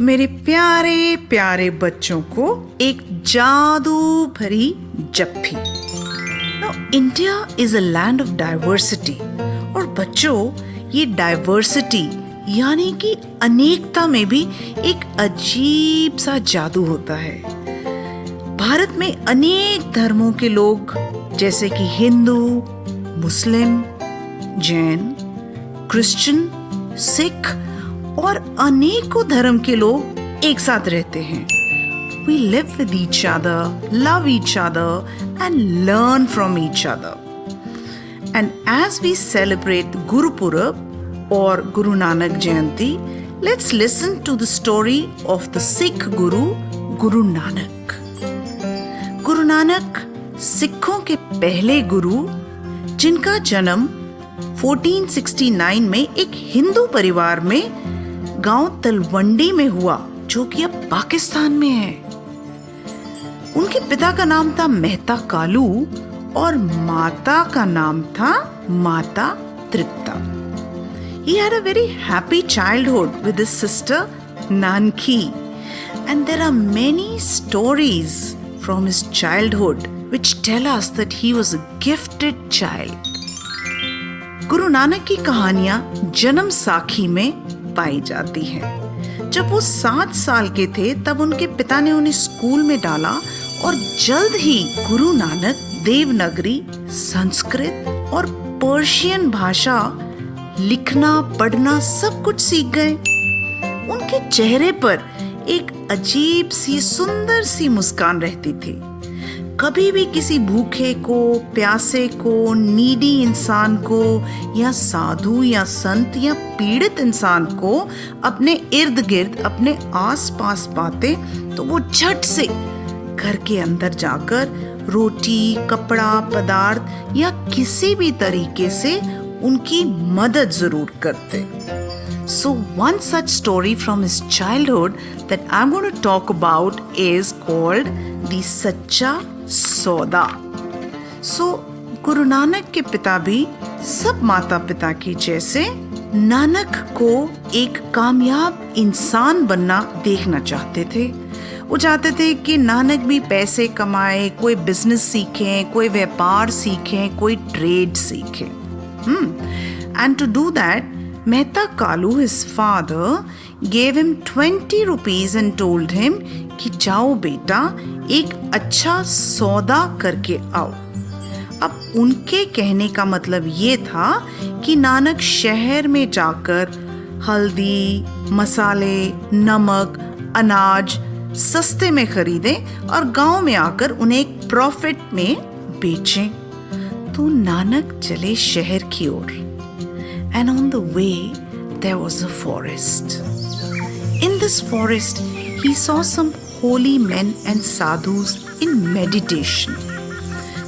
मेरे प्यारे प्यारे बच्चों को एक जादू भरी जप्फी। Now, India is a land of diversity और बच्चों ये डाइवर्सिटी यानी कि अनेकता में भी एक अजीब सा जादू होता है। भारत में अनेक धर्मों के लोग जैसे कि हिंदू, मुस्लिम, जैन, क्रिश्चियन, सिख और अनेकों धर्म के लोग एक साथ रहते हैं। We live with each other, love each other and learn from each other. And as we celebrate Guru Purab or Guru Nanak Jayanti, let's listen to the story of the Sikh Guru, Guru Nanak. Guru Nanak सिखों के पहले गुरु जिनका जन्म 1469 में एक हिंदू परिवार में गांव तलवंडी में हुआ जो कि अब पाकिस्तान में है। उनके पिता का नाम था मेहता कालू और माता का नाम था माता तृप्ता। He had a very happy childhood with his sister Nanki, and there are many stories from his childhood which tell us that he was a gifted child. Guru Nanak की कहानियां जन्म साखी में पाई जाती हैं। जब वो 7 साल के थे तब उनके पिता ने उन्हें स्कूल में डाला और जल्द ही गुरु नानक देवनागरी, संस्कृत और पर्शियन भाषा लिखना पढ़ना सब कुछ सीख गए। उनके चेहरे पर एक अजीब सी सुंदर सी मुस्कान रहती थी। कभी भी किसी भूखे को, प्यासे को, नीडी इंसान को या साधु या संत या पीड़ित इंसान को अपने इर्द गिर्द अपने आस-पास पाते तो वो झट से घर के अंदर जाकर रोटी, कपड़ा, पदार्थ या किसी भी तरीके से उनकी मदद जरूर करते। So one such story from his childhood that I'm going to talk about is called the Sachcha सौदा। गुरु नानक के पिता भी सब माता पिता की जैसे नानक को एक कामयाब इंसान बनना देखना चाहते थे। वो चाहते थे कि नानक भी पैसे कमाए, कोई बिजनेस सीखे, कोई व्यापार सीखे, कोई ट्रेड सीखे। And to do that, Mehta Kalu, his father, gave him 20 rupees and told him कि जाओ बेटा एक अच्छा सौदा करके आओ। अब उनके कहने का मतलब ये था कि नानक शहर में जाकर हल्दी, मसाले, नमक, अनाज सस्ते में खरीदें और गांव में आकर उन्हें एक प्रॉफिट में बेचें। तो नानक चले शहर की ओर। And on the way there was a forest. In this forest he saw some holy men and sadhus in meditation.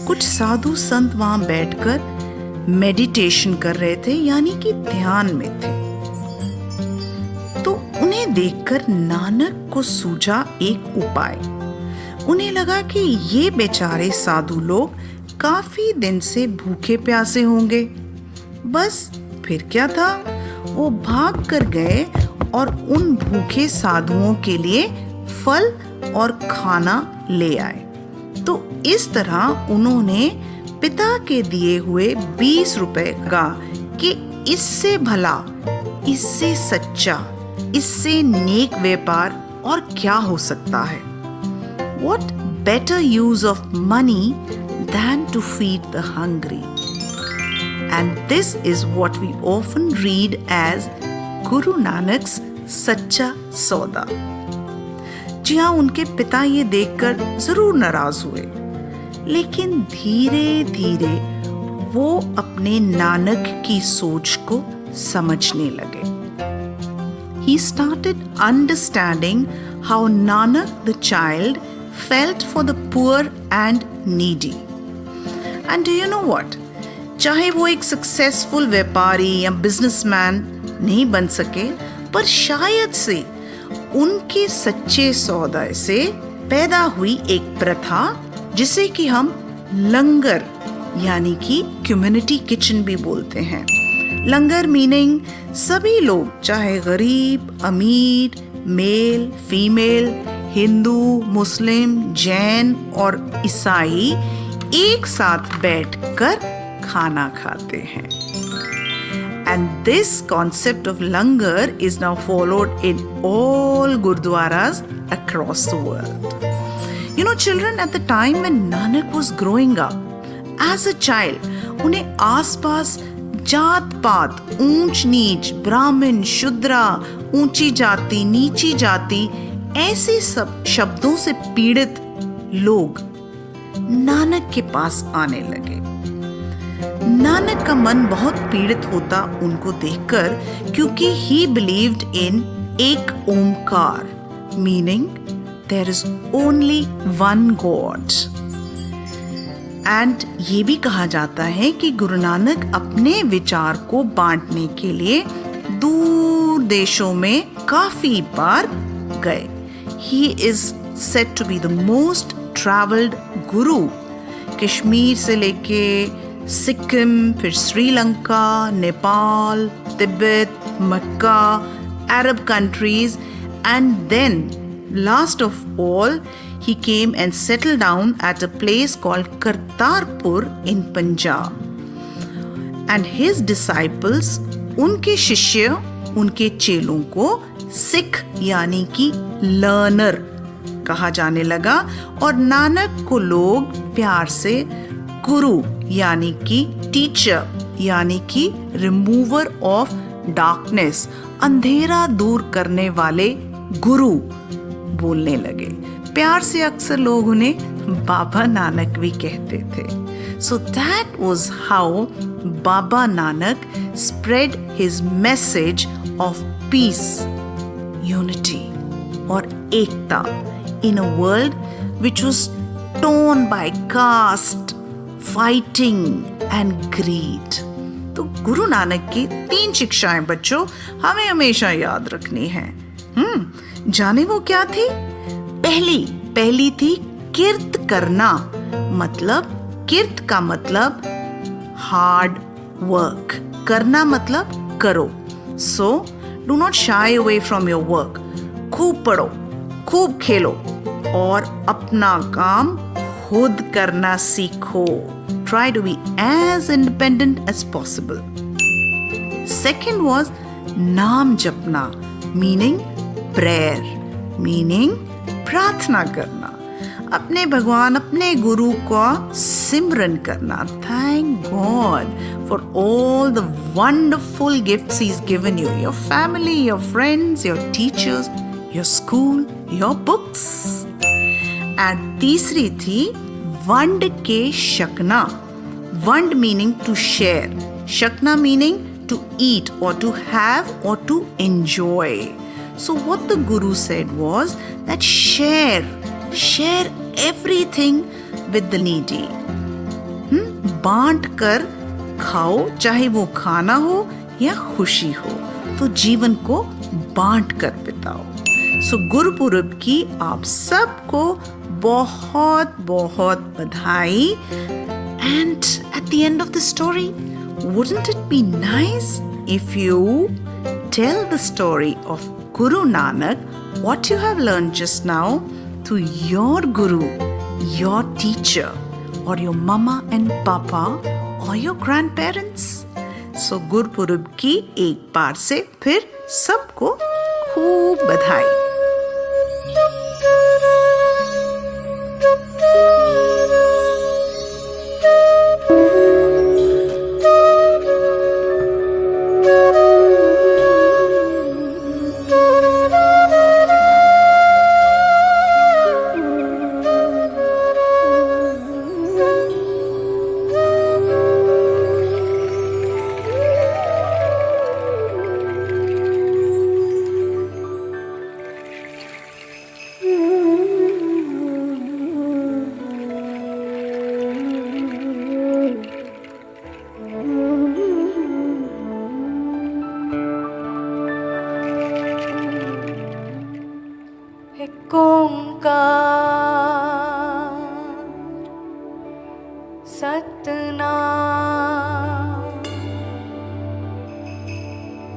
कुछ साधु संत वहां बैठकर मेडिटेशन कर रहे थे यानी कि ध्यान में थे। तो उन्हें देखकर नानक को सूझा एक उपाय। उन्हें लगा कि ये बेचारे साधु लोग काफी दिन से भूखे प्यासे होंगे। बस फिर क्या था, वो भाग कर गए और उन भूखे साधुओं के लिए फल और खाना ले आए। तो इस तरह उन्होंने पिता के दिए हुए 20 रुपए का कि इससे भला, इससे सच्चा, इससे नेक व्यापार और क्या हो सकता है। What better use of money than to feed the hungry? And this is what we often read as Guru Nanak's सच्चा सौदा। जी हाँ, उनके पिता ये देखकर जरूर नाराज हुए, लेकिन धीरे धीरे वो अपने नानक की सोच को समझने लगे। He started understanding how Nanak the child felt for the poor and needy. And do you know what? चाहे वो एक सक्सेसफुल व्यापारी या बिजनेसमैन नहीं बन सके, पर शायद से उनके सच्चे सौदा से पैदा हुई एक प्रथा जिसे कि हम लंगर यानी कि कम्युनिटी किचन भी बोलते हैं। लंगर मीनिंग सभी लोग चाहे गरीब, अमीर, मेल फीमेल, हिंदू, मुस्लिम, जैन और ईसाई एक साथ बैठकर खाना खाते हैं. And this concept of langar is now followed in all gurdwaras across the world. You know, children, at the time when Nanak was growing up, as a child, उन्हें आसपास जात पात, ऊंच नीच, ब्राह्मण, शूद्रा, ऊंची जाति, नीची जाति, ऐसे सब शब्दों से पीड़ित लोग नानक के पास आने लगे. नानक का मन बहुत पीड़ित होता उनको देखकर, क्योंकि he believed in एक Omkar, meaning there is only one God. And ये भी कहा जाता है कि गुरु नानक अपने विचार को बांटने के लिए दूर देशों में काफी बार गए. He is said to be the most traveled guru. Kashmir से लेके सिक्किम, फिर Sri Lanka, Nepal, Tibet, Mecca, Arab countries, and then last of all he came and settled down at a place called Kartarpur in Punjab. And his disciples, उनके शिष्य, उनके चेलों को सिख यानी कि लर्नर कहा जाने लगा, और नानक को लोग प्यार से गुरु यानी कि टीचर यानी कि रिमूवर ऑफ डार्कनेस, अंधेरा दूर करने वाले गुरु बोलने लगे. प्यार से अक्सर लोग उन्हें बाबा नानक भी कहते थे. So that was how Baba Nanak spread his message of peace, unity और एकता in a world which was torn by caste, fighting and greed. तो गुरु नानक की 3 शिक्षाएं बच्चों हमें हमेशा याद रखनी है. जाने वो क्या थी? पहली थी किर्त करना. मतलब किर्त का मतलब हार्ड वर्क, करना मतलब करो. So do not shy away from your work. खूब पढ़ो, खूब खेलो और अपना काम खुद करना सीखो. Try to be as independent as possible. Second was नाम जपना, meaning prayer, meaning प्रार्थना करना. अपने भगवान, अपने गुरु का सिमरन करना. Thank God for all the wonderful gifts He's given you. Your family, your friends, your teachers, your school, your books. And तीसरी थी वंड के शकना. वंड मीनिंग टू शेयर, शकना meaning to eat or to have or to enjoy. So what the Guru said was that share everything with the needy. बांट कर खाओ, चाहे वो खाना हो या खुशी हो, तो जीवन को बांट कर बिताओ. सो गुरुपुरब की आप सबको बहुत बहुत बधाई. And at the end of the story, wouldn't it be nice if you tell the story of Guru Nanak, what you have learned just now, to your guru, your teacher, or your mama and papa, or your grandparents? So Gurpurab की एक बार से फिर सबको खूब बधाई.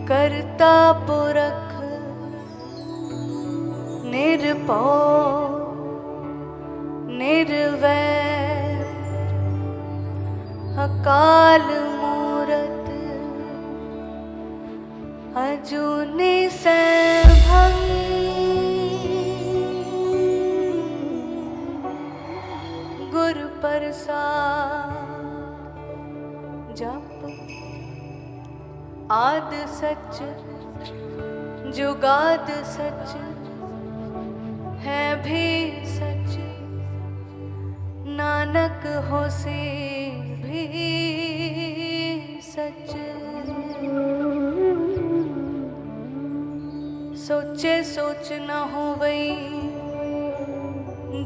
करता पुरख ਨਿਰਭਉ ਨਿਰਵੈਰ ਅਕਾਲ ਮੂਰਤ ਅਜੂਨੀ ਸੈਭੰ ਗੁਰ ਪ੍ਰਸਾਦ ਜਪ आद सच जुगाद सच है भी सच नानक होसे भी सच सोचे सोच न होवई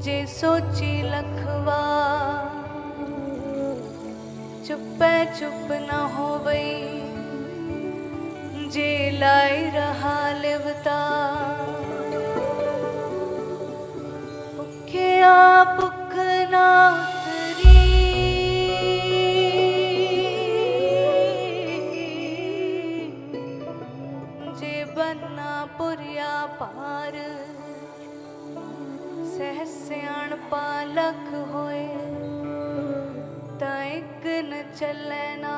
जे सोची लखवा चुपै चुप न होवई जे लाई रहा लिवता भुखिया भुख ना उतरी जे बन्ना पुरिया पार सह सियाण पालख होए ता एक न चले ना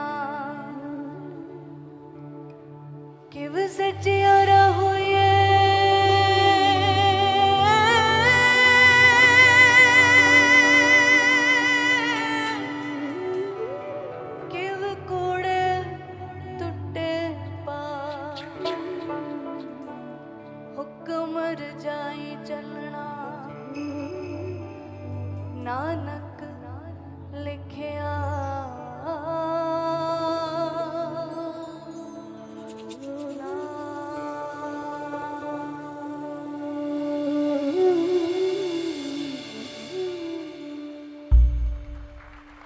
किव सचियारा होए किव कूड़े टुटे पा हुक्म रजाई चलना नानक लिखिया